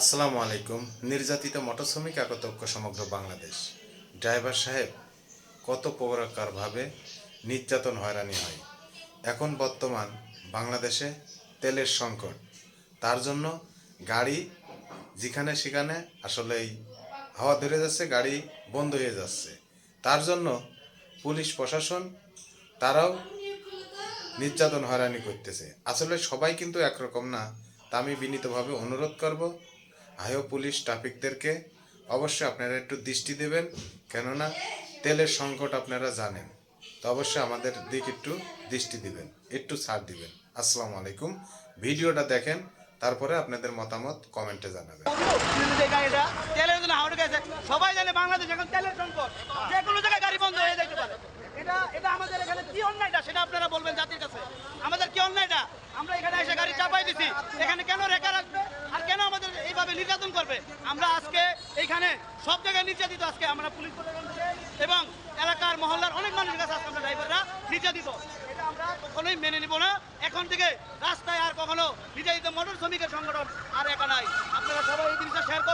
আসসালামু আলাইকুম। নির্যাতিত মোটর শ্রমিক একতা সমগ্র বাংলাদেশ। ড্রাইভার সাহেব কত প্রকারভাবে নির্যাতন হয়রানি হয়। এখন বর্তমান বাংলাদেশে তেলের সংকট, তার জন্য গাড়ি যেখানে সেখানে আসলেই হাওয়া ধরে যাচ্ছে, গাড়ি বন্ধ হয়ে যাচ্ছে। তার জন্য পুলিশ প্রশাসন তারাও নির্যাতন হয়রানি করতেছে। আসলে সবাই কিন্তু একরকম না। তা আমি বিনীতভাবে অনুরোধ করব, আয়ো পুলিশ ট্রাফিকদেরকে অবশ্যই আপনারা একটু দৃষ্টি দেবেন, কেননা তেলের সংকট আপনারা জানেন। তো অবশ্যই আমাদের দিক একটু দৃষ্টি দিবেন, একটু ছাড় দিবেন। আসসালামু আলাইকুম। ভিডিওটা দেখেন, তারপরে আপনাদের মতামত কমেন্টে জানাবেন। তেলের জন্য হাওড়ে গেছে, সবাই জানে বাংলাদেশ এখন তেলের সংকট, যে কোনো জায়গায় গাড়ি বন্ধ হয়ে যেতে পারে। এটা আমাদের এখানে কি অন্যায়টা সেটা আপনারা বলবেন জাতির কাছে। আমাদের কি অন্যায়টা? আমরা এখানে এসে গাড়ি চাপাই দিছি, এখানে কেন রেখা রাখবে আর কেন আমাদের এইভাবে নির্যাতন করবে? আমরা আজকে এইখানে সব জায়গায় নির্যাতিত। আজকে আমরা পুলিশ এবং এলাকার মহল্লার অনেক মানুষের কাছে আজকে আমরা ড্রাইভাররা নির্যাতিত। এটা আমরা কখনোই মেনে নিব না। এখন থেকে রাস্তায় আর কখনো নির্যাতিত মোটর শ্রমিকের সংগঠন আর একা নাই। আপনারা সবাই এই জিনিসটা শেয়ার